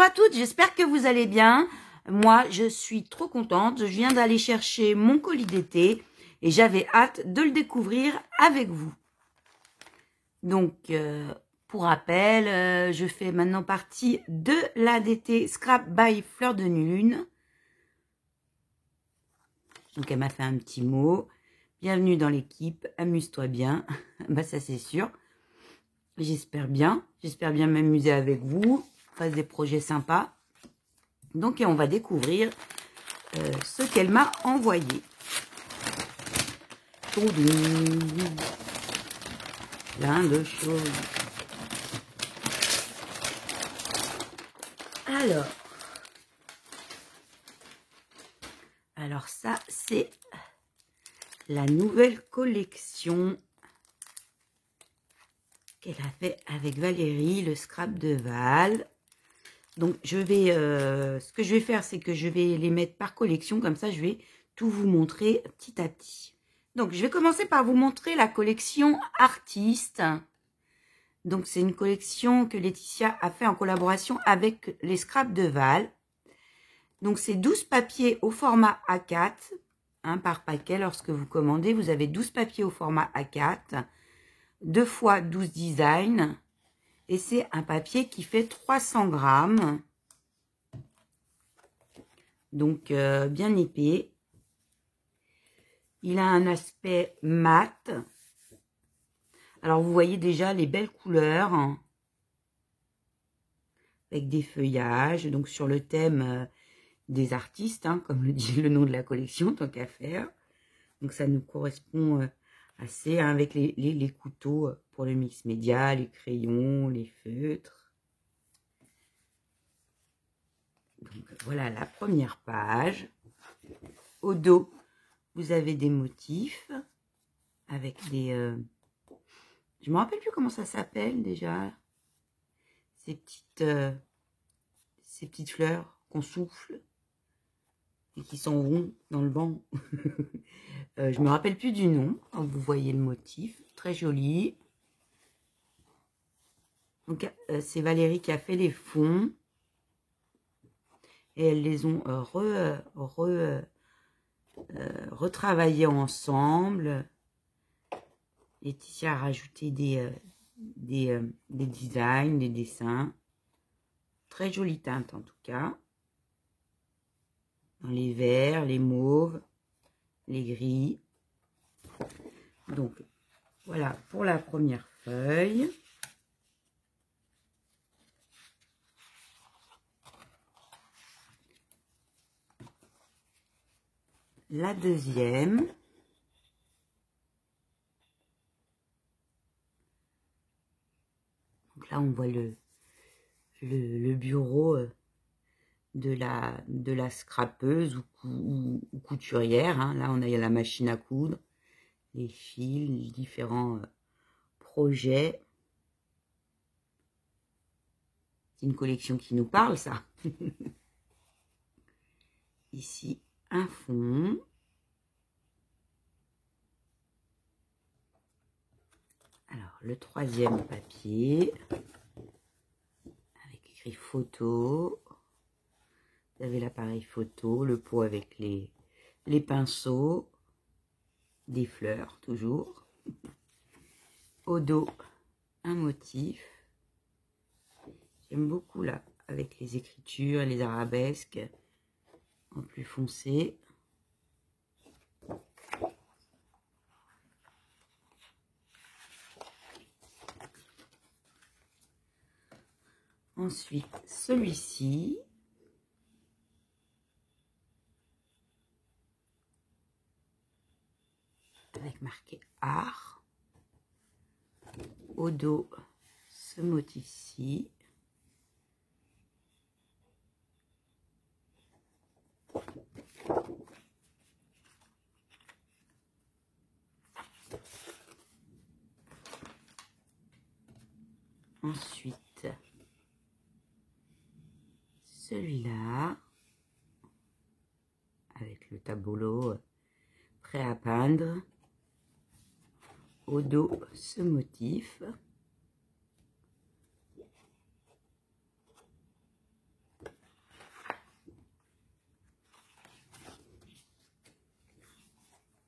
à toutes, j'espère que vous allez bien. Moi, je suis trop contente. Je viens d'aller chercher mon colis d'été et j'avais hâte de le découvrir avec vous. Donc, pour rappel, je fais maintenant partie de l'ADT Scrap by Fleur de Lune. Donc, elle m'a fait un petit mot. Bienvenue dans l'équipe, amuse-toi bien. Bah, ça, c'est sûr. J'espère bien m'amuser avec vous, faire des projets sympas. Donc, et on va découvrir ce qu'elle m'a envoyé. Plein de choses. Alors ça, c'est la nouvelle collection qu'elle a fait avec Valérie, le scrap de Val. Donc, je vais, ce que je vais faire, c'est que je vais les mettre par collection. Comme ça, je vais tout vous montrer petit à petit. Donc, je vais commencer par vous montrer la collection Artiste. Donc, c'est une collection que Laetitia a fait en collaboration avec les scraps de Val. Donc, c'est 12 papiers au format A4 par paquet. Lorsque vous commandez, vous avez 12 papiers au format A4, 2 fois 12 designs. Et c'est un papier qui fait 300 grammes. Donc, bien épais. Il a un aspect mat. Alors, vous voyez déjà les belles couleurs. Avec des feuillages. Donc, sur le thème des artistes, comme le dit le nom de la collection, tant qu'à faire. Donc, ça nous correspond assez avec les couteaux pour le mix média, les crayons, les feutres. Donc, voilà la première page. Au dos, vous avez des motifs avec des... je ne me rappelle plus comment ça s'appelle déjà. Ces petites fleurs qu'on souffle et qui sont ronds dans le banc. Je me rappelle plus du nom. Vous voyez le motif, très joli. Donc, c'est Valérie qui a fait les fonds. Et elles les ont retravaillés ensemble. Laetitia a rajouté des designs, des dessins. Très jolie teinte en tout cas. Dans les verts, les mauves, les gris. Donc, voilà pour la première feuille. La deuxième. Donc là, on voit le bureau de la scrapeuse ou couturière. Là, on a la machine à coudre, les fils, les différents projets. C'est une collection qui nous parle, ça. Ici, un fond. Alors, le troisième papier, avec écrit photo. Vous avez l'appareil photo, le pot avec les pinceaux, des fleurs, toujours. Au dos, un motif. J'aime beaucoup là, avec les écritures et les arabesques en plus foncé. Ensuite, celui-ci. Avec marqué art. Au dos, ce motif-ci. Ensuite, celui-là, avec le tableau prêt à peindre. Au dos, ce motif.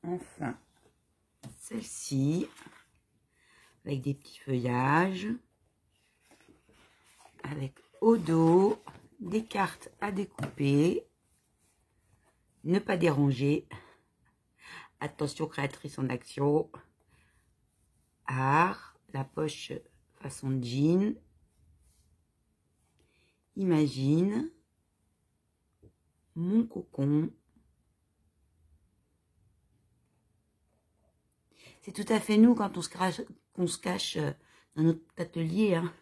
enfin celle-ci avec des petits feuillages, avec au dos des cartes à découper, ne pas déranger, attention créatrice en action, art, la poche façon jean, imagine, mon cocon. C'est tout à fait nous quand on se cache dans notre atelier, hein,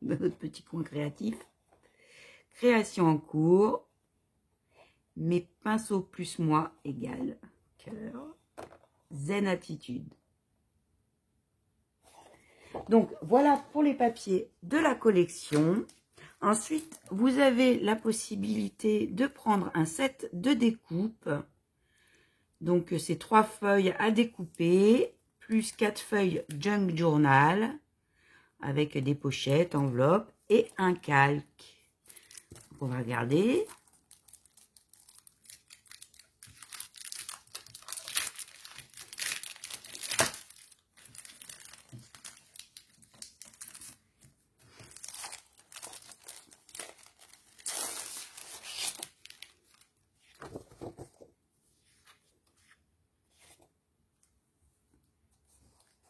dans notre petit coin créatif. Création en cours. Mes pinceaux plus moi égale cœur. Zen attitude. Donc voilà pour les papiers de la collection. Ensuite, vous avez la possibilité de prendre un set de découpe. Donc c'est 3 feuilles à découper, plus 4 feuilles junk journal, avec des pochettes, enveloppes et un calque. Donc on va regarder.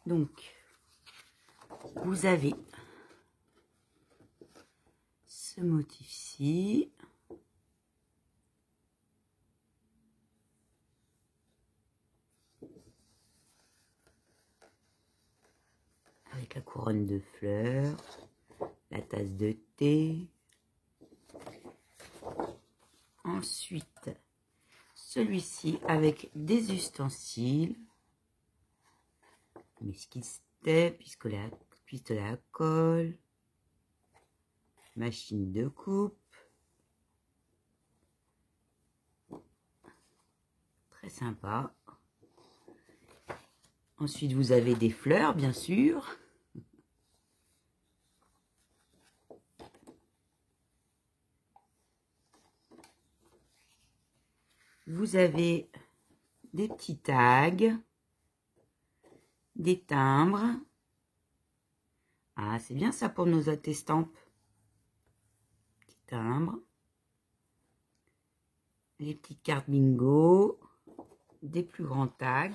Donc, vous avez ce motif-ci. Avec la couronne de fleurs, la tasse de thé. Ensuite, celui-ci avec des ustensiles. Mesquite, pistolet à colle, machine de coupe. Très sympa. Ensuite, vous avez des fleurs, bien sûr. Vous avez des petits tags, des timbres. Ah, c'est bien ça pour nos attestampes. Petits timbres. Les petites cartes bingo. Des plus grands tags.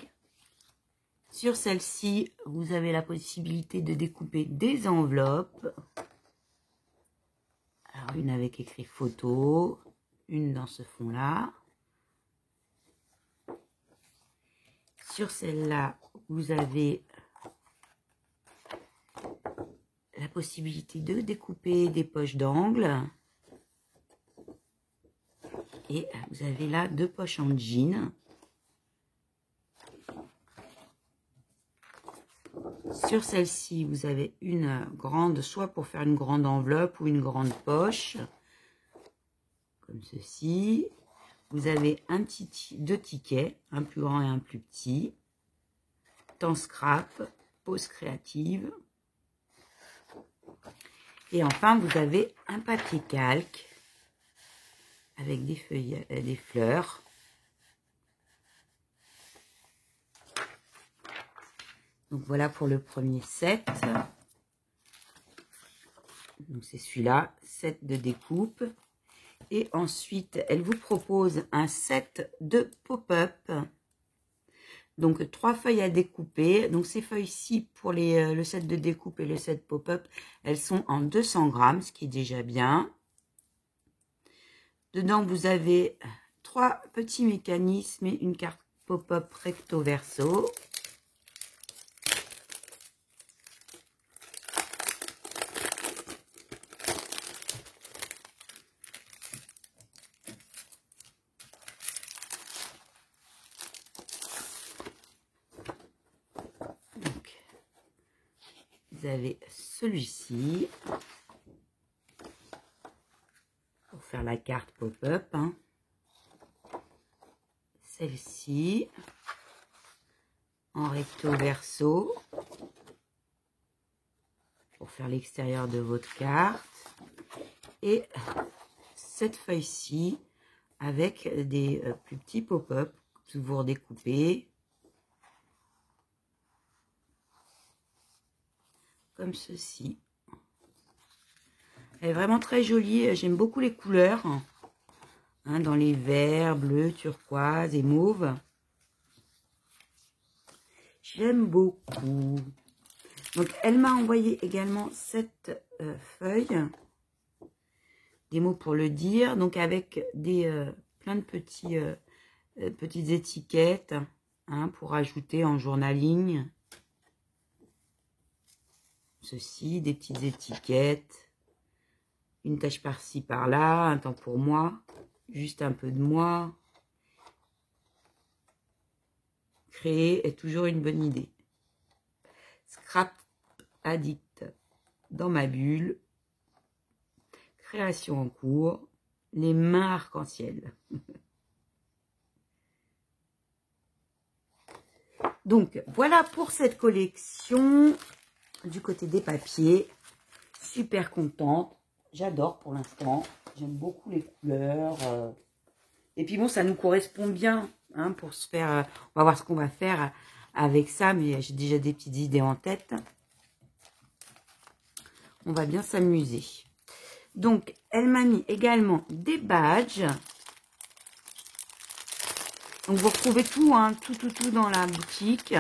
Sur celle-ci, vous avez la possibilité de découper des enveloppes. Alors, une avec écrit photo, une dans ce fond-là. Sur celle-là, vous avez la possibilité de découper des poches d'angle. Et vous avez là 2 poches en jean. Sur celle-ci, vous avez une grande, soit pour faire une grande enveloppe ou une grande poche, comme ceci. Vous avez 2 tickets, un plus grand et un plus petit. Temps scrap, pause créative. Et enfin, vous avez un papier calque avec des feuilles, des fleurs. Donc voilà pour le premier set. Donc c'est celui-là, set de découpe. Et ensuite, elle vous propose un set de pop-up. Donc 3 feuilles à découper. Donc ces feuilles-ci pour le set de découpe et le set pop-up, elles sont en 200 grammes, ce qui est déjà bien. Dedans, vous avez 3 petits mécanismes et une carte pop-up recto verso. Donc, vous avez celui-ci pour faire la carte pop-up. Hein. Celle-ci en recto verso pour faire l'extérieur de votre carte. Et cette feuille-ci avec des plus petits pop-up que vous redécoupez. comme ceci. Elle est vraiment très jolie. J'aime beaucoup les couleurs. Hein, dans les verts, bleus, turquoise et mauve. J'aime beaucoup. Donc, elle m'a envoyé également cette feuille. Des mots pour le dire. Donc, avec des plein de petites étiquettes, hein, pour ajouter en journaling. Ceci, des petites étiquettes. Une tâche par-ci, par-là. Un temps pour moi. Juste un peu de moi. Créer est toujours une bonne idée. Scrap addict dans ma bulle. Création en cours. Les mains arc-en-ciel. Donc, voilà pour cette collection du côté des papiers. Super contente. J'adore pour l'instant. J'aime beaucoup les couleurs. Et puis bon, ça nous correspond bien, hein, pour se faire... on va voir ce qu'on va faire avec ça, mais j'ai déjà des petites idées en tête. On va bien s'amuser. Donc, elle m'a mis également des badges. Donc, vous retrouvez tout, hein, tout dans la boutique.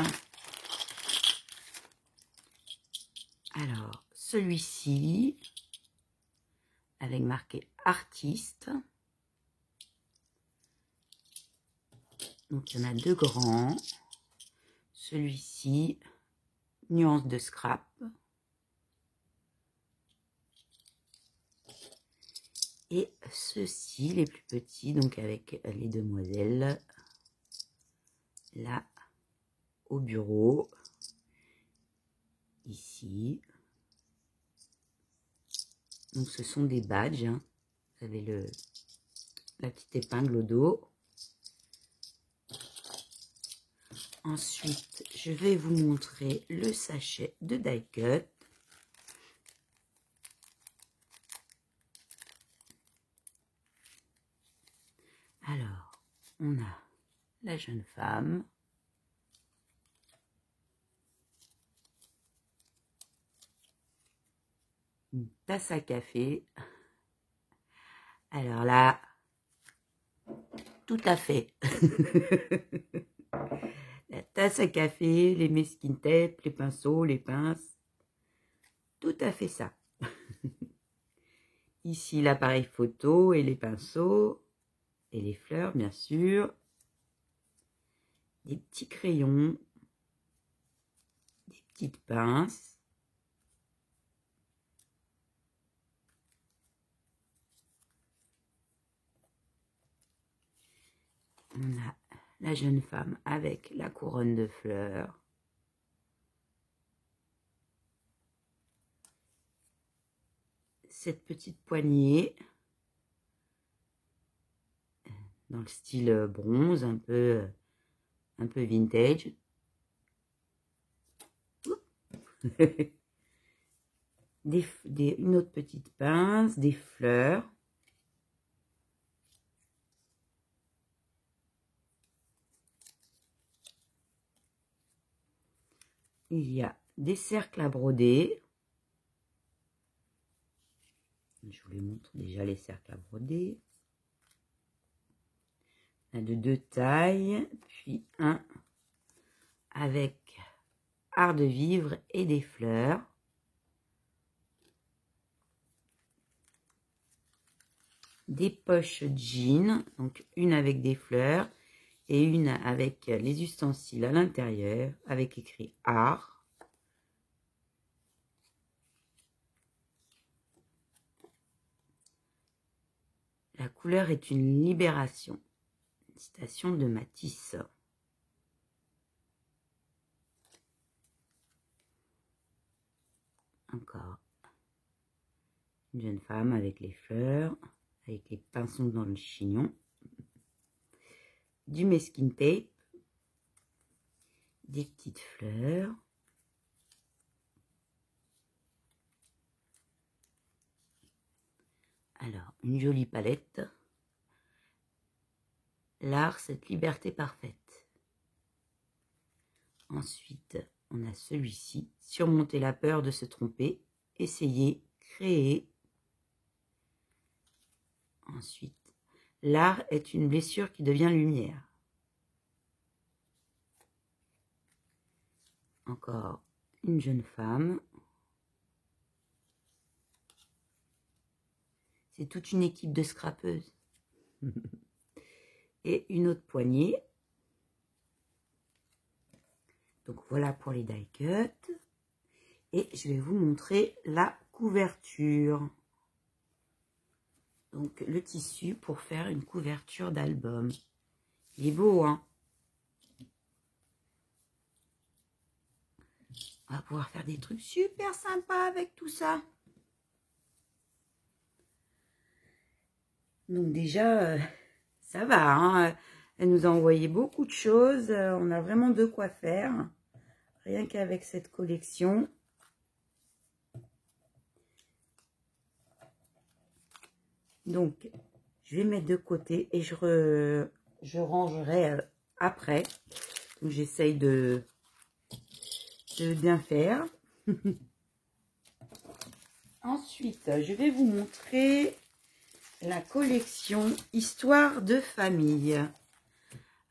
Alors, celui-ci, avec marqué artiste. Donc, il y en a deux grands. Celui-ci, nuance de scrap. Et ceux-ci, les plus petits, donc avec les demoiselles, là, au bureau, ici. Donc, ce sont des badges, hein. Vous avez la petite épingle au dos. Ensuite, je vais vous montrer le sachet de die cut. Alors, on a la jeune femme. Une tasse à café. Alors là, tout à fait. La tasse à café, les masking tape, les pinceaux, les pinces. Tout à fait ça. Ici, l'appareil photo et les pinceaux. Et les fleurs, bien sûr. Des petits crayons. Des petites pinces. On a la jeune femme avec la couronne de fleurs. Cette petite poignée. Dans le style bronze, un peu vintage. Une autre petite pince, des fleurs. Il y a des cercles à broder. Je vous les montre déjà, les cercles à broder. Un de deux tailles, puis un avec art de vivre et des fleurs. Des poches jeans, donc une avec des fleurs et une avec les ustensiles à l'intérieur, avec écrit art. La couleur est une libération. Citation de Matisse. Encore une jeune femme avec les fleurs, avec les pinceaux dans le chignon. Du masking tape. Des petites fleurs. Alors, une jolie palette. L'art, cette liberté parfaite. Ensuite, on a celui-ci. Surmonter la peur de se tromper. Essayer, créer. Ensuite, l'art est une blessure qui devient lumière. Encore une jeune femme. C'est toute une équipe de scrapeuses. Et une autre poignée. Donc voilà pour les die cuts. Et je vais vous montrer la couverture. Donc le tissu pour faire une couverture d'album. Il est beau, hein? On va pouvoir faire des trucs super sympas avec tout ça. Donc déjà, ça va, hein? Elle nous a envoyé beaucoup de choses. On a vraiment de quoi faire. Rien qu'avec cette collection. Donc, je vais mettre de côté et je rangerai après. Donc, j'essaye de bien faire. Ensuite, je vais vous montrer la collection Histoire de famille.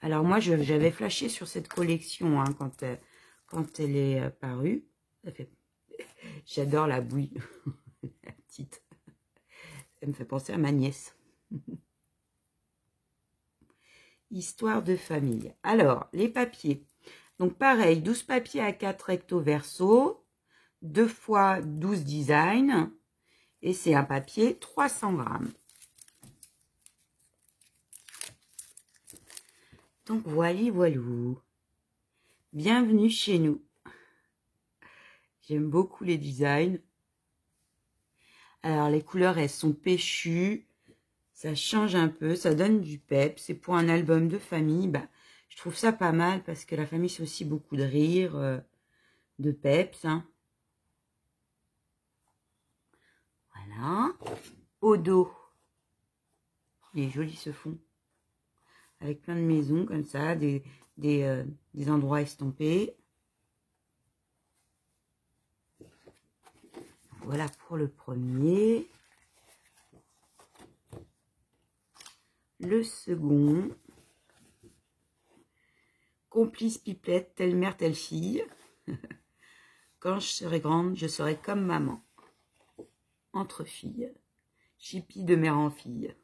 Alors, moi, j'avais flashé sur cette collection hein, quand elle est parue. J'adore la bouille, la petite. Ça me fait penser à ma nièce. Histoire de famille. Alors, les papiers. Donc, pareil, 12 papiers à 4 recto verso, 2 x 12 designs, et c'est un papier 300 grammes. Donc, voilou. Bienvenue chez nous. J'aime beaucoup les designs. Alors, les couleurs, elles sont péchues. Ça change un peu, ça donne du pep. C'est pour un album de famille. Bah, je trouve ça pas mal parce que la famille, c'est aussi beaucoup de rire, de peps. Hein. Voilà. Au dos. Il est joli ce fond. Avec plein de maisons comme ça, des endroits estampés. Voilà pour le premier. Le second. Complice pipelette, telle mère, telle fille. Quand je serai grande, je serai comme maman. Entre filles. Chippie de mère en fille.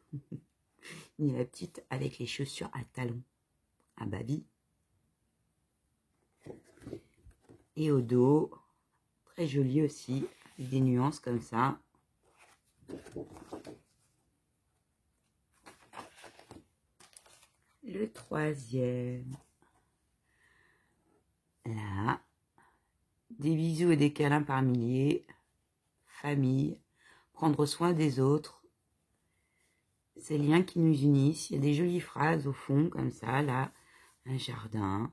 Ni la petite avec les chaussures à talons. À baby. Et au dos. Très joli aussi. Avec des nuances comme ça. Le troisième. Là. Des bisous et des câlins par milliers. Famille. Prendre soin des autres. Ces liens qui nous unissent. Il y a des jolies phrases au fond, comme ça. Là, un jardin.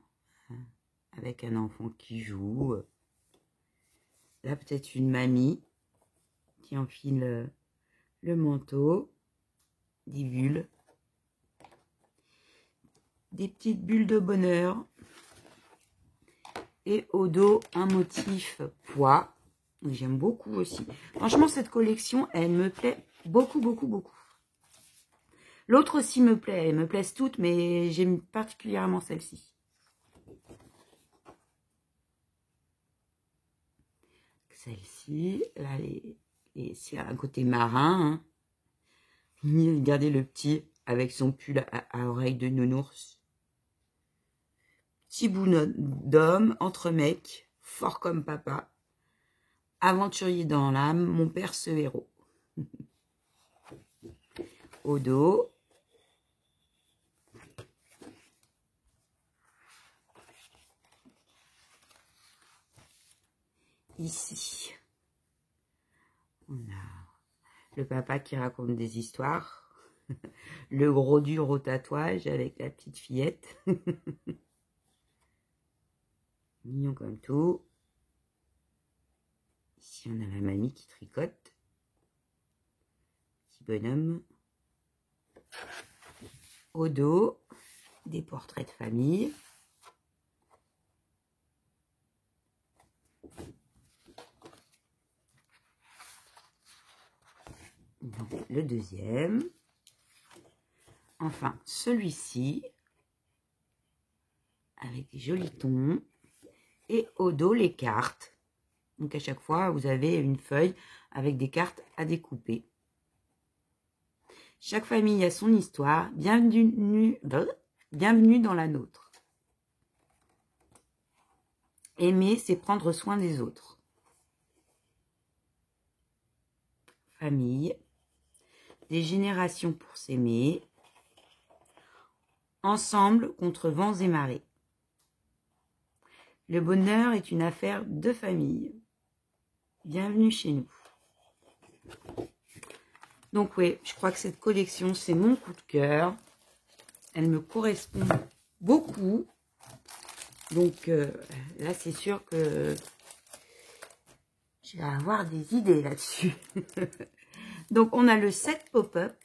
Avec un enfant qui joue. Là, peut-être une mamie qui enfile le manteau. Des bulles. Des petites bulles de bonheur. Et au dos, un motif pois. J'aime beaucoup aussi. Franchement, cette collection, elle me plaît beaucoup. L'autre aussi me plaît. Elles me plaisent toutes, mais j'aime particulièrement celle-ci. Celle-ci, là, c'est un côté marin. Hein. Regardez le petit avec son pull à oreilles de nounours. Petit bout d'homme, entre mecs, fort comme papa. Aventurier dans l'âme, mon père ce héros. Au dos. Ici, on a le papa qui raconte des histoires. Le gros dur au tatouage avec la petite fillette. Mignon comme tout. Ici, on a la mamie qui tricote. Petit bonhomme. Au dos, des portraits de famille. Attendez, le deuxième. Enfin, celui-ci, avec des jolis tons. Et au dos, les cartes. Donc, à chaque fois, vous avez une feuille avec des cartes à découper. Chaque famille a son histoire. Bienvenue dans la nôtre. Aimer, c'est prendre soin des autres. Famille. Des générations pour s'aimer. Ensemble contre vents et marées. Le bonheur est une affaire de famille. Bienvenue chez nous. Donc oui, je crois que cette collection, c'est mon coup de cœur. Elle me correspond beaucoup. Donc là, c'est sûr que je vais avoir des idées là-dessus. Donc, on a le set pop-up.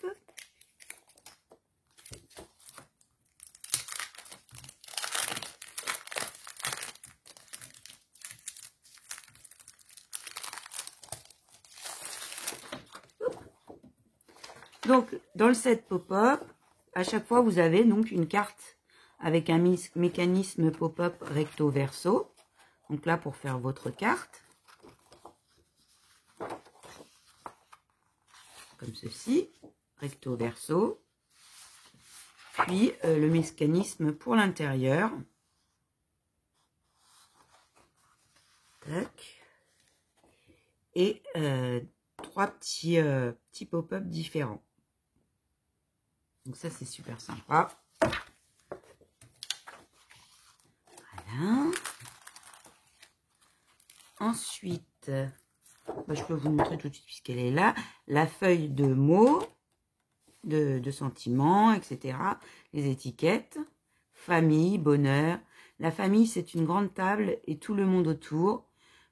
Donc, dans le set pop-up, à chaque fois, vous avez donc une carte avec un mécanisme pop-up recto-verso. Donc là, pour faire votre carte. Comme ceci, recto-verso. Puis, le mécanisme pour l'intérieur. Tac. Et trois petits pop-up différents. Donc ça, c'est super sympa. Voilà. Ensuite, je peux vous montrer tout de suite puisqu'elle est là. La feuille de mots, de sentiments, etc. Les étiquettes. Famille, bonheur. La famille, c'est une grande table et tout le monde autour.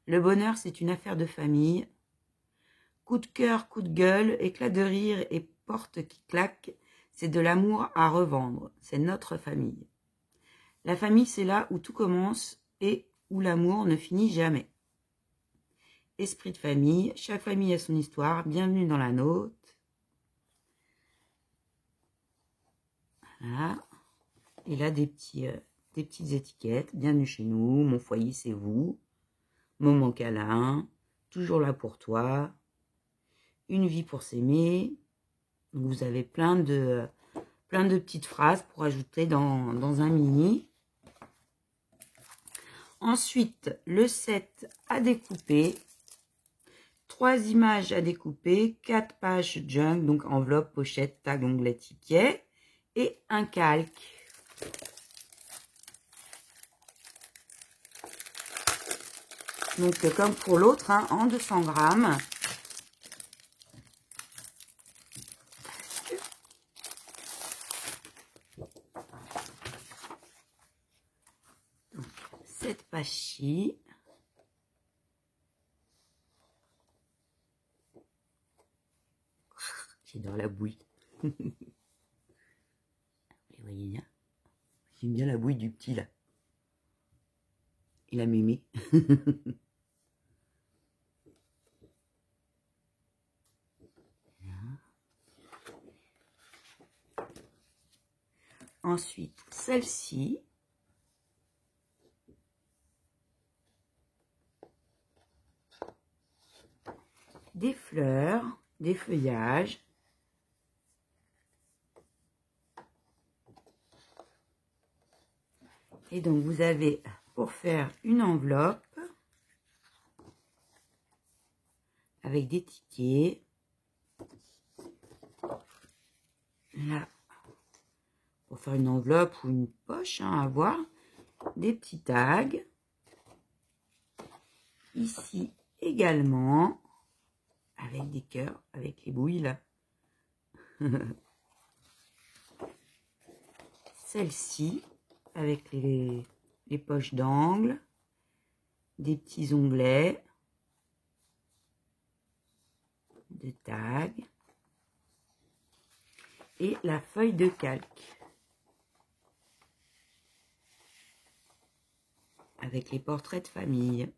Le bonheur, c'est une affaire de famille. Coup de cœur, coup de gueule, éclat de rire et porte qui claque. C'est de l'amour à revendre. C'est notre famille. La famille, c'est là où tout commence et où l'amour ne finit jamais. Esprit de famille. Chaque famille a son histoire. Bienvenue dans la nôtre. Voilà. Et là, des petites étiquettes. Bienvenue chez nous. Mon foyer, c'est vous. Moment câlin. Toujours là pour toi. Une vie pour s'aimer. Vous avez plein de petites phrases pour ajouter dans un mini. Ensuite, le set à découper. 3 images à découper. 4 pages junk, donc enveloppe, pochette, tag, onglet, ticket. Et un calque. Donc, comme pour l'autre, hein, en 200 grammes. Donc, cette page-ci. J'adore la bouille. Vous voyez bien. J'aime bien la bouille du petit, là. Il a mémé. Ensuite, celle-ci. Des fleurs, des feuillages. Et donc, vous avez, pour faire une enveloppe, avec des tickets. Là, pour faire une enveloppe ou une poche, hein, à voir. Des petits tags. Ici également, avec des cœurs, avec les bouilles là. Celle-ci, avec les poches d'angle, des petits onglets, de tags, et la feuille de calque. Avec les portraits de famille.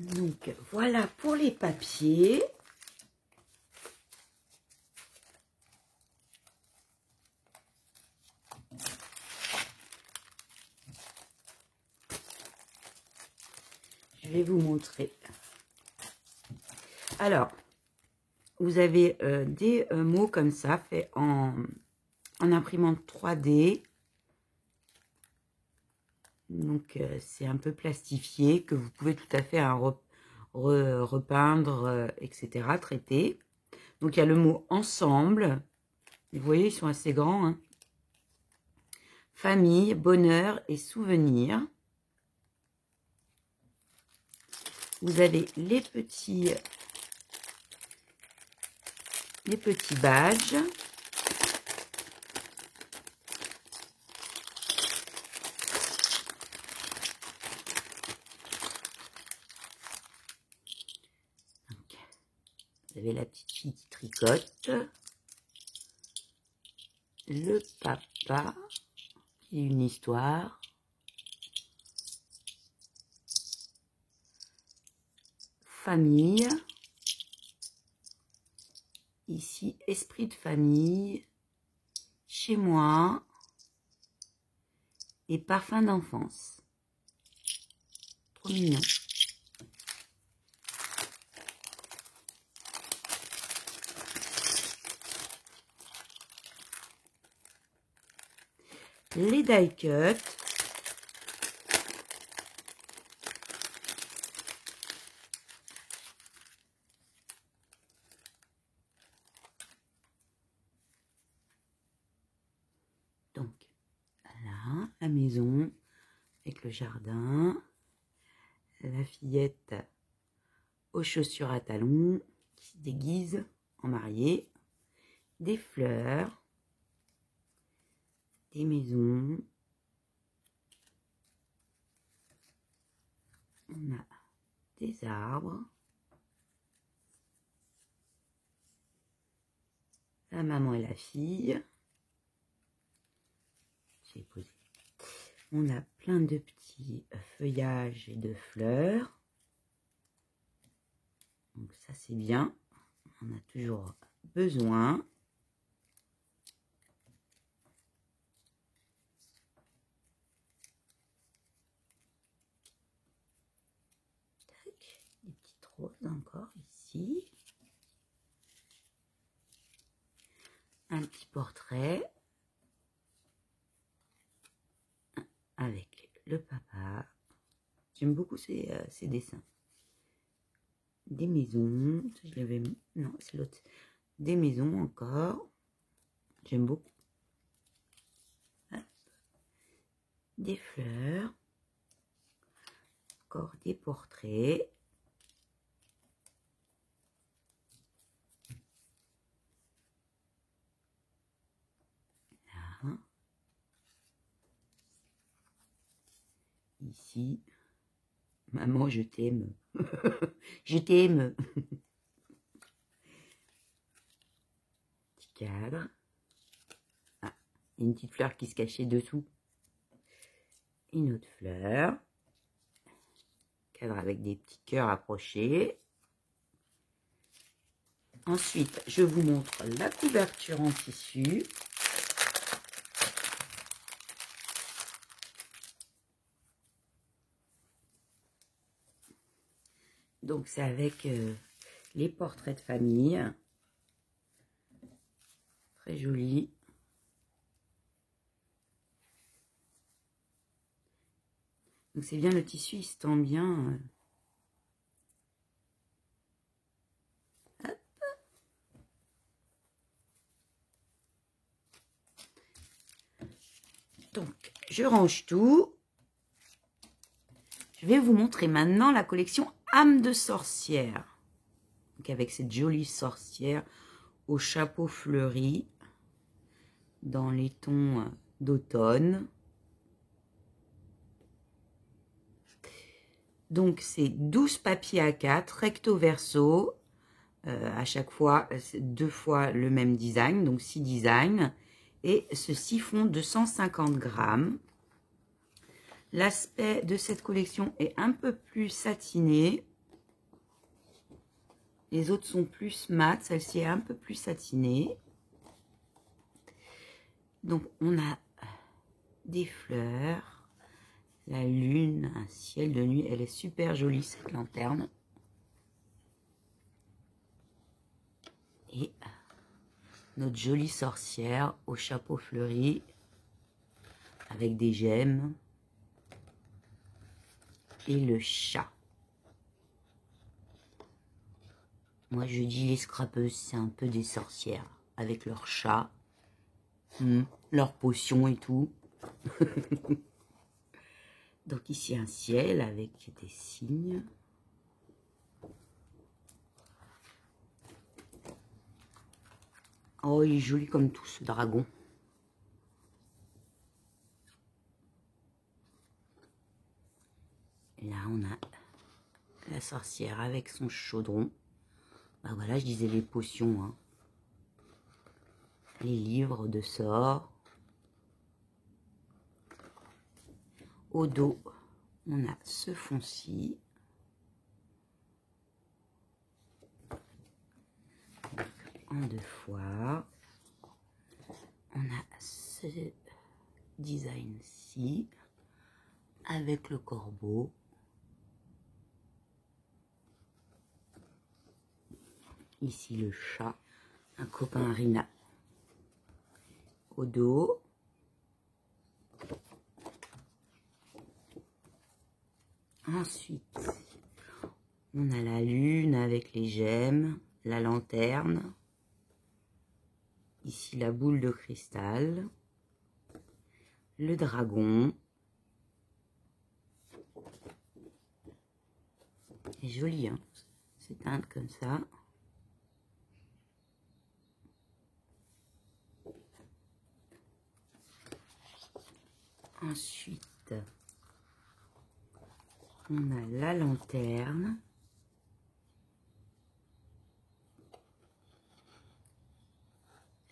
Donc voilà pour les papiers. Je vais vous montrer. Alors, vous avez des mots comme ça, faits en imprimante 3D. Donc, c'est un peu plastifié, que vous pouvez tout à fait repeindre, etc., traiter. Donc, il y a le mot ensemble. Vous voyez, ils sont assez grands. Hein. Famille, bonheur et souvenir. Vous avez les petits badges. Donc, vous avez la petite fille qui tricote. Le papa et une histoire. Famille. Ici, esprit de famille. Chez moi. Et parfum d'enfance. Trop mignon. Les die cut. Donc, là, la maison avec le jardin. La fillette aux chaussures à talons qui se déguise en mariée. Des fleurs. Des maisons. On a des arbres. La maman et la fille. J'ai posé. On a plein de petits feuillages et de fleurs. Donc ça c'est bien. On a toujours besoin. Des petites roses encore ici. Un petit portrait avec le papa. J'aime beaucoup ces dessins. Des maisons. Je l'avais mis. Non, c'est l'autre. Des maisons encore. J'aime beaucoup. Des fleurs. Encore des portraits. Là. Ici. Maman, je t'aime. Je t'aime. Petit cadre. Ah, il y a une petite fleur qui se cachait dessous. Une autre fleur. Cadre avec des petits cœurs approchés. Ensuite, je vous montre la couverture en tissu. Donc, c'est avec les portraits de famille. Très joli. Donc, c'est bien le tissu, il se tend bien. Hop. Donc, je range tout. Je vais vous montrer maintenant la collection âme de sorcière. Donc avec cette jolie sorcière au chapeau fleuri dans les tons d'automne. Donc c'est 12 papiers A4 recto verso. À chaque fois, 2 fois le même design, donc 6 designs. Et ceci font 250 grammes. L'aspect de cette collection est un peu plus satiné. Les autres sont plus mat, celle-ci est un peu plus satinée. Donc on a des fleurs, la lune, un ciel de nuit. Elle est super jolie cette lanterne. Et notre jolie sorcière au chapeau fleuri avec des gemmes. Et le chat. Moi je dis les scrapeuses, c'est un peu des sorcières avec leur chat, leurs potions et tout. Donc ici un ciel avec des signes. Oh, il est joli comme tout ce dragon. Et là on a la sorcière avec son chaudron. Ben voilà, je disais les potions, hein. Les livres de sorts. Au dos, on a ce fond-ci. En 2 fois. On a ce design-ci avec le corbeau. Ici le chat, un copain Rina. Au dos. Ensuite, on a la lune avec les gemmes, la lanterne. Ici la boule de cristal. Le dragon. C'est joli, hein, c'est teinte comme ça. Ensuite, on a la lanterne.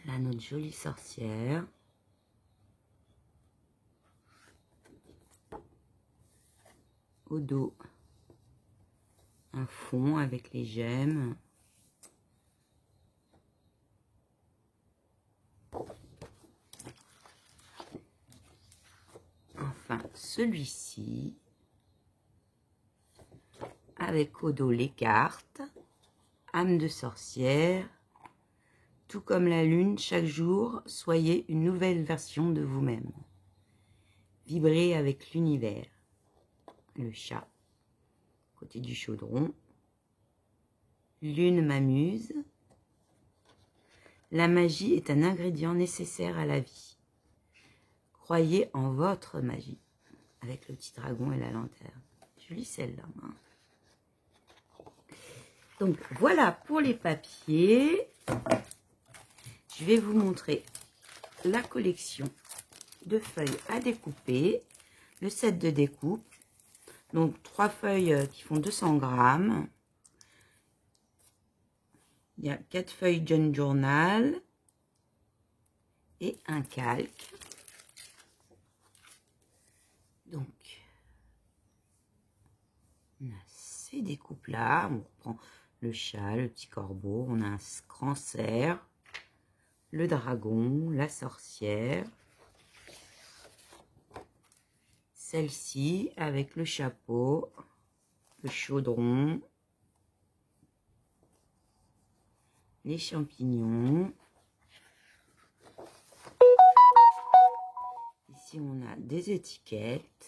Là, notre jolie sorcière. Au dos, un fond avec les gemmes. Enfin, celui-ci, avec au dos les cartes, âme de sorcière, tout comme la lune, chaque jour, soyez une nouvelle version de vous-même. Vibrez avec l'univers. Le chat, côté du chaudron. Lune m'amuse. La magie est un ingrédient nécessaire à la vie. Croyez en votre magie. Avec le petit dragon et la lanterne. Jolie celle-là. Hein. Donc voilà pour les papiers. Je vais vous montrer la collection de feuilles à découper. Le set de découpe. Donc 3 feuilles qui font 200 grammes. Il y a 4 feuilles John Journal. Et un calque. Donc, on a ces découpes-là. On reprend le chat, le petit corbeau. On a un grand cerf, le dragon, la sorcière. Celle-ci avec le chapeau, le chaudron, les champignons. Ici, on a des étiquettes.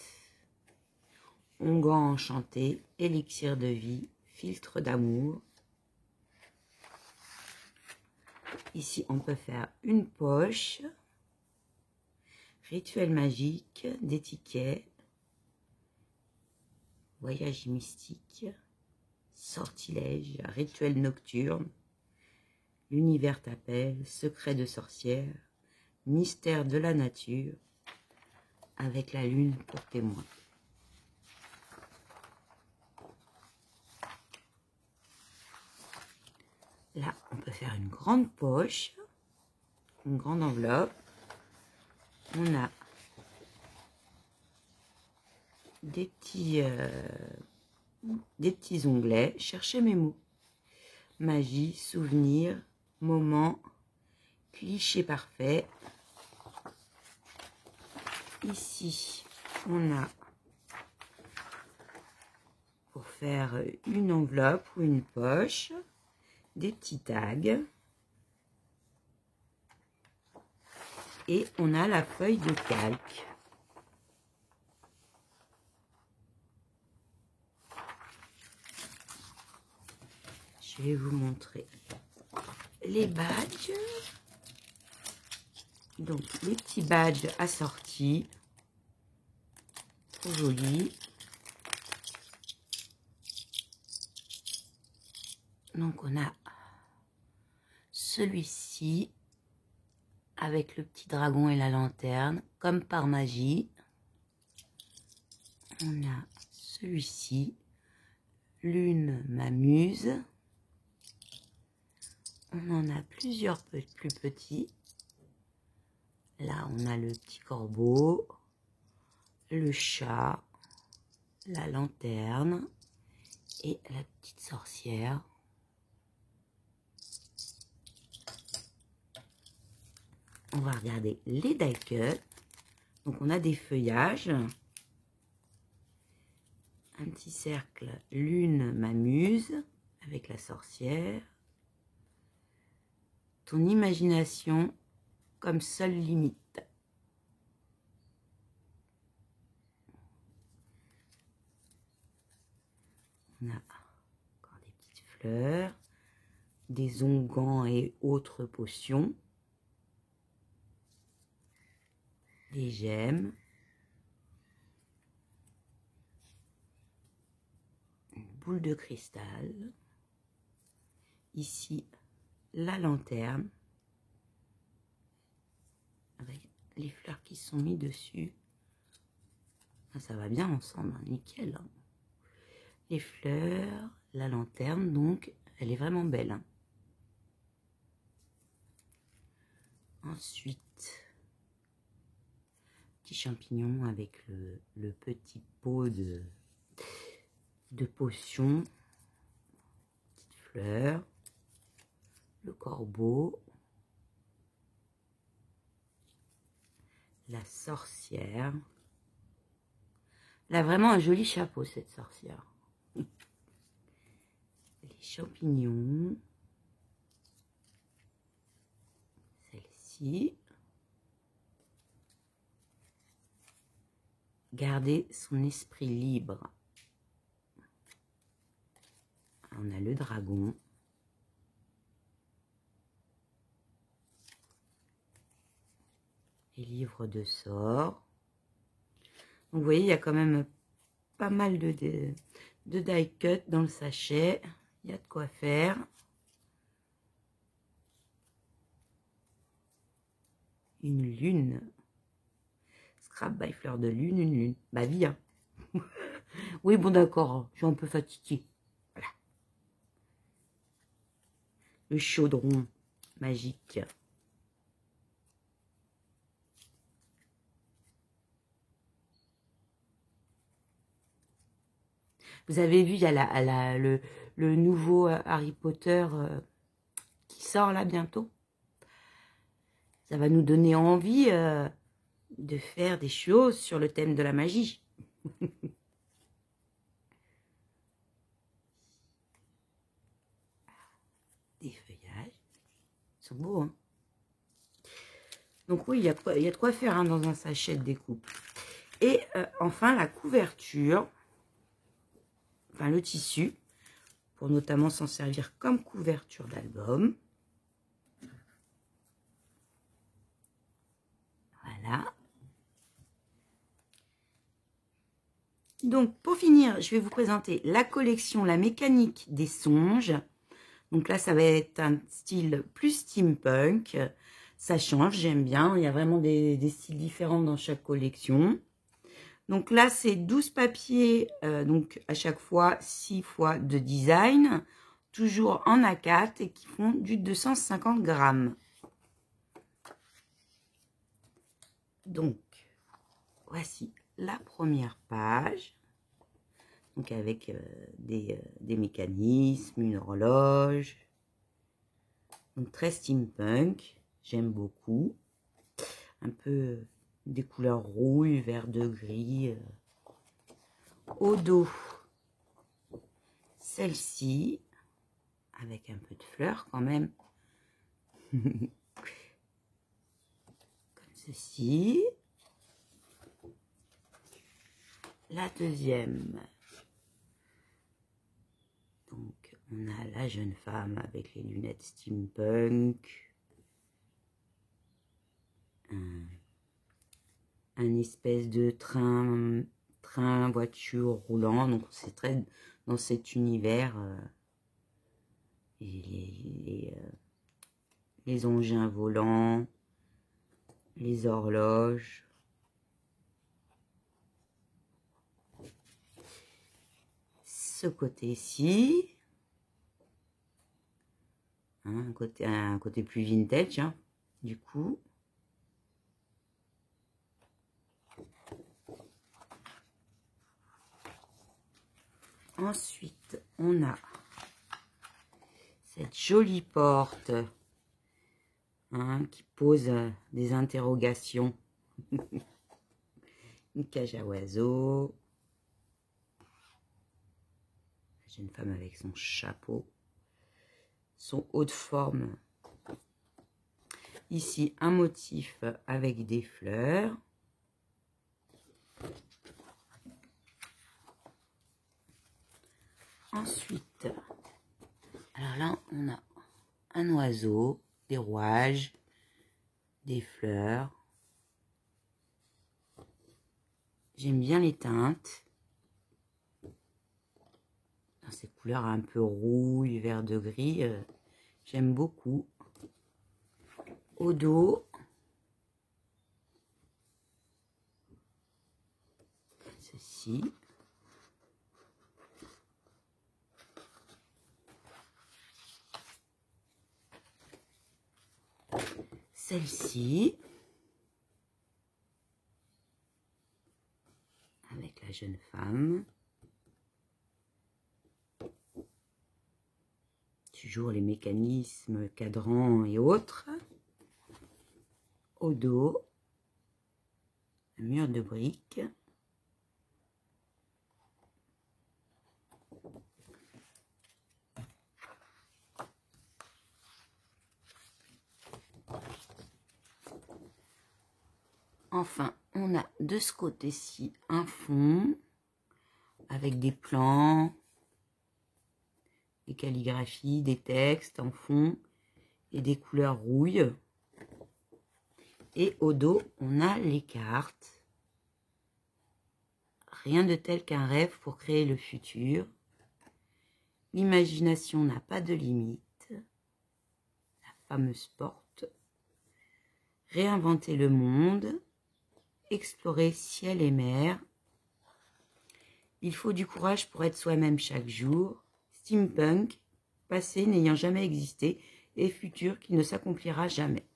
Onguent enchanté, élixir de vie, filtre d'amour. Ici, on peut faire une poche. Rituel magique, des tickets. Voyage mystique. Sortilège, rituel nocturne. L'univers t'appelle, secret de sorcière. Mystère de la nature. Avec la lune pour témoin. Là, on peut faire une grande poche, une grande enveloppe. On a des petits onglets. Cherchez mes mots. magie, souvenir, moment, cliché parfait. Ici, on a pour faire une enveloppe ou une poche, des petits tags. Et on a la feuille de calque. Je vais vous montrer les badges. Donc, les petits badges assortis. Trop jolis. Donc, on a celui-ci avec le petit dragon et la lanterne, comme par magie. On a celui-ci, l'une m'amuse. On en a plusieurs plus petits. Là, on a le petit corbeau, le chat, la lanterne et la petite sorcière. On va regarder les die cut. Donc, on a des feuillages. Un petit cercle, l'une m'amuse avec la sorcière. Ton imagination comme seule limite. On a encore des petites fleurs, des onguents et autres potions, des gemmes, une boule de cristal, ici la lanterne, avec les fleurs qui sont mises dessus. Ah, ça va bien ensemble, hein, nickel. Hein. Les fleurs, la lanterne, donc elle est vraiment belle. Hein. Ensuite, petit champignon avec le petit pot de potion, petite fleur, le corbeau, la sorcière. Elle a vraiment un joli chapeau, cette sorcière. Les champignons. Celle-ci. Garder son esprit libre. On a le dragon. Les livres de sorts. Donc, vous voyez, il y a quand même pas mal de die cut dans le sachet. Il y a de quoi faire. Une lune. Scrap by fleur de lune, une lune. Bah, viens. Oui, bon, d'accord. Je suis un peu fatiguée. Voilà. Le chaudron magique. Vous avez vu, il y a le nouveau Harry Potter qui sort là bientôt. Ça va nous donner envie de faire des choses sur le thème de la magie. Des feuillages. Ils sont beaux, hein. Donc oui, il y a de quoi faire hein, dans un sachet de découpe. Et enfin, la couverture. Enfin, le tissu. Pour notamment s'en servir comme couverture d'album. Voilà. Donc, pour finir, je vais vous présenter la collection La Mécanique des Songes. Donc là, ça va être un style plus steampunk. Ça change, j'aime bien. Il y a vraiment des styles différents dans chaque collection. Donc là, c'est 12 papiers, donc à chaque fois 6 fois de design. Toujours en A4 et qui font du 250 grammes. Donc, voici la première page. Donc avec des mécanismes, une horloge, Donc très steampunk, j'aime beaucoup. Un peu des couleurs rouille, vert de gris. Au dos, celle-ci, avec un peu de fleurs quand même. Comme ceci. La deuxième. Donc, on a la jeune femme avec les lunettes steampunk. Un espèce de train, voiture roulant. Donc, c'est très dans cet univers. Et les engins volants, les horloges. Ce côté-ci, hein, un côté plus vintage, hein, du coup. Ensuite, on a cette jolie porte, hein, qui pose des interrogations. Une cage à oiseaux. La jeune femme avec son chapeau, son haut de forme. Ici, un motif avec des fleurs. Ensuite, alors là, on a un oiseau, des rouages, des fleurs. J'aime bien les teintes. Dans ces couleurs un peu rouille, vert de gris, j'aime beaucoup. Au dos, ceci. Celle-ci, avec la jeune femme. Toujours les mécanismes, cadrans et autres. Au dos, un mur de briques. Enfin, on a de ce côté-ci un fond avec des plans, des calligraphies, des textes en fond et des couleurs rouille. Et au dos, on a les cartes. Rien de tel qu'un rêve pour créer le futur. L'imagination n'a pas de limite. La fameuse porte. Réinventer le monde. Explorer ciel et mer. Il faut du courage pour être soi-même chaque jour. Steampunk, passé n'ayant jamais existé et futur qui ne s'accomplira jamais.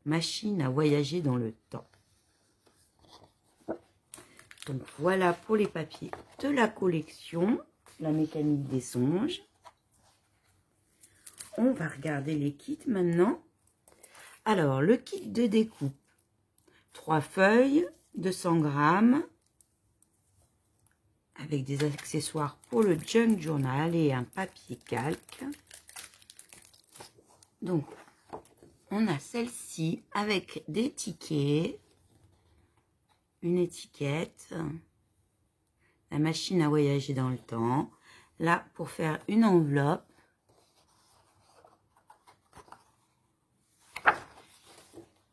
Machine à voyager dans le temps. Donc voilà pour les papiers de la collection, la mécanique des songes. On va regarder les kits maintenant. Alors, le kit de découpe. 3 feuilles, 200 grammes, avec des accessoires pour le junk journal et un papier calque. Donc, on a celle-ci avec des tickets, une étiquette, la machine à voyager dans le temps. Là, pour faire une enveloppe,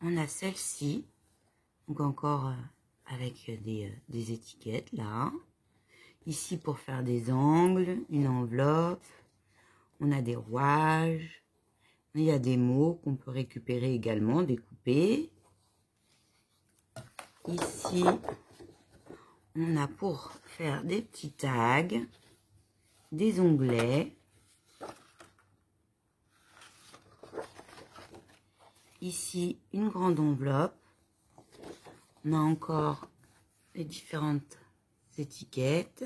on a celle-ci, donc encore avec des étiquettes là. Ici pour faire des angles, une enveloppe, on a des rouages, il y a des mots qu'on peut récupérer également, découper. Ici, on a pour faire des petits tags, des onglets. Ici, une grande enveloppe. On a encore les différentes étiquettes,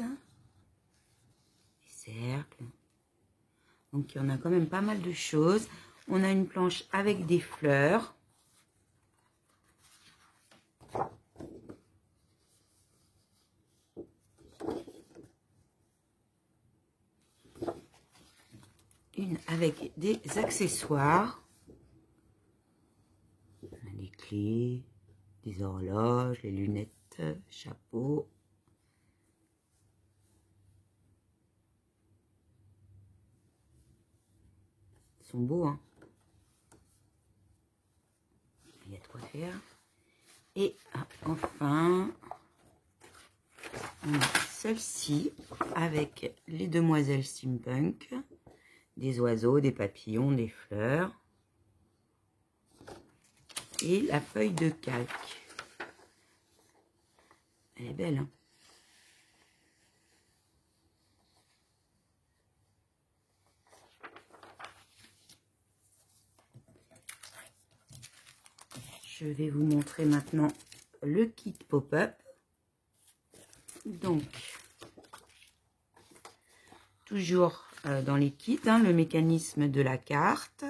les cercles. Donc, il y en a quand même pas mal de choses. On a une planche avec des fleurs. Une avec des accessoires. On a des clés, des horloges, les lunettes, chapeau. Ils sont beaux, hein. Il y a de quoi faire. Et enfin, on a celle-ci avec les demoiselles steampunk. Des oiseaux, des papillons, des fleurs. Et la feuille de calque. Elle est belle, hein. Je vais vous montrer maintenant le kit pop-up. Donc, toujours dans les kits, hein, le mécanisme de la carte.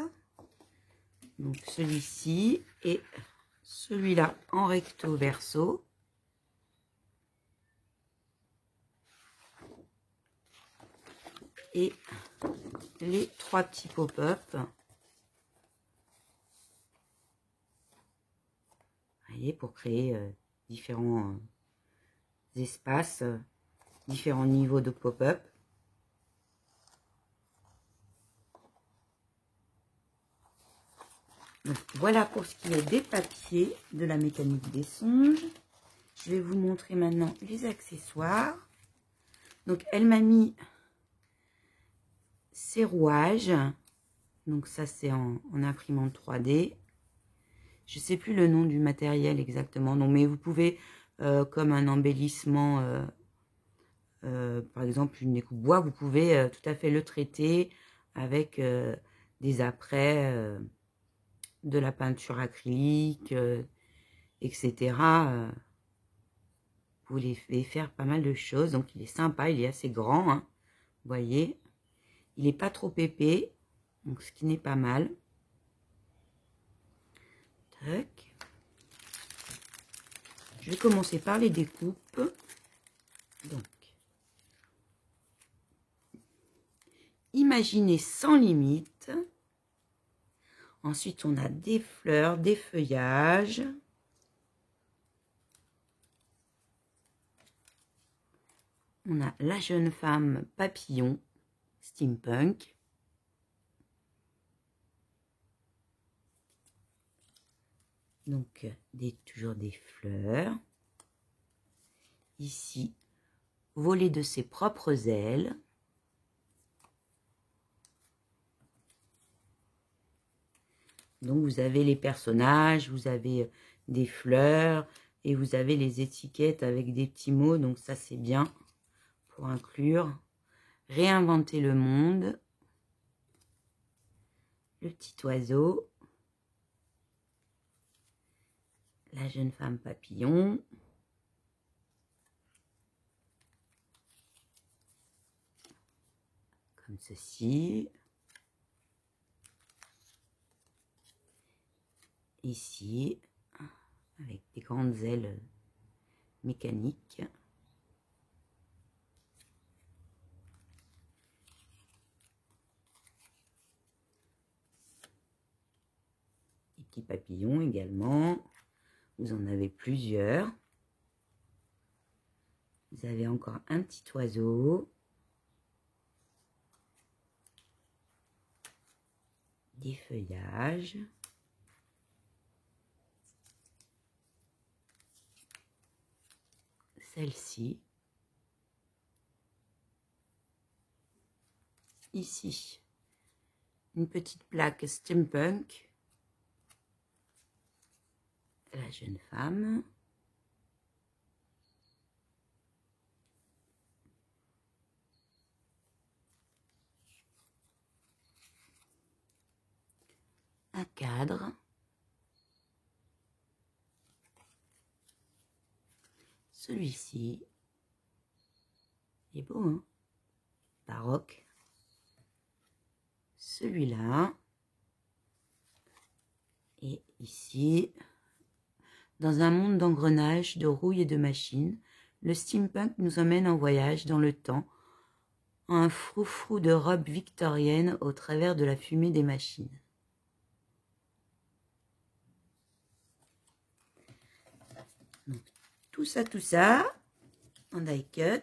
Donc, celui-ci et celui-là en recto verso. Et les 3 petits pop-up. Vous voyez, pour créer différents espaces, différents niveaux de pop-up. Donc voilà pour ce qui est des papiers de la mécanique des songes. Je vais vous montrer maintenant les accessoires. Donc elle m'a mis ces rouages. Donc ça c'est en imprimante 3D. Je ne sais plus le nom du matériel exactement. Non, mais vous pouvez, comme un embellissement, par exemple une découpe bois, vous pouvez tout à fait le traiter avec des apprêts, de la peinture acrylique, etc. Vous pouvez faire pas mal de choses. Donc il est sympa, il est assez grand, hein, vous voyez. Il n'est pas trop épais, donc ce qui n'est pas mal. Tac. Je vais commencer par les découpes. Donc, imaginez sans limite. Ensuite, on a des fleurs, des feuillages. On a la jeune femme papillon, steampunk. Donc, toujours des fleurs. Ici, voler de ses propres ailes. Donc, vous avez les personnages, vous avez des fleurs et vous avez les étiquettes avec des petits mots. Donc, ça, c'est bien pour inclure. Réinventer le monde. Le petit oiseau. La jeune femme papillon. Comme ceci. Ici, avec des grandes ailes mécaniques. Des petits papillons également. Vous en avez plusieurs. Vous avez encore un petit oiseau. Des feuillages. Celle-ci. Ici, une petite plaque steampunk. La jeune femme. Un cadre. Celui-ci. Il est beau, hein? Baroque. celui-là. Et ici, dans un monde d'engrenages, de rouille et de machines, le steampunk nous emmène en voyage dans le temps, en un froufrou de robe victorienne au travers de la fumée des machines. Donc, tout ça, en die cut.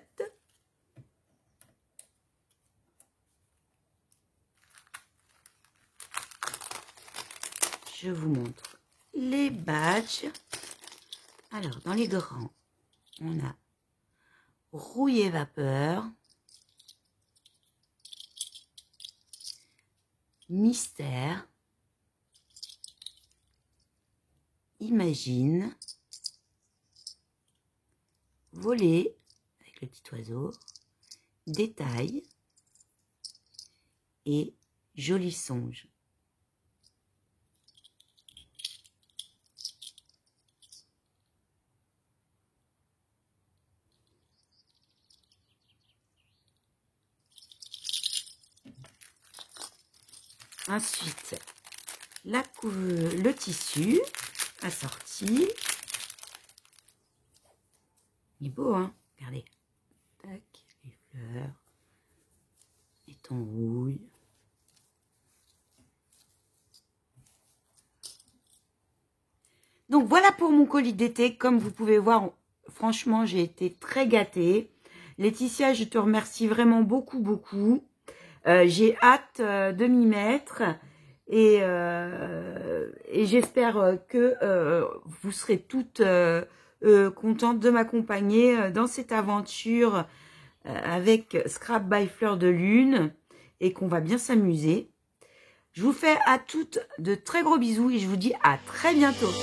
Je vous montre les badges. Alors, dans les grands, on a rouillé vapeur, mystère, imagine, voler avec le petit oiseau, détail et joli songe. Ensuite, le tissu assorti. Il est beau, hein? Regardez. Tac, les fleurs. Les tons rouges. Donc, voilà pour mon colis d'été. Comme vous pouvez voir, franchement, j'ai été très gâtée. Laetitia, je te remercie vraiment beaucoup, beaucoup. J'ai hâte de m'y mettre et j'espère que vous serez toutes contentes de m'accompagner dans cette aventure avec Scrap by Fleur de Lune et qu'on va bien s'amuser. Je vous fais à toutes de très gros bisous et je vous dis à très bientôt.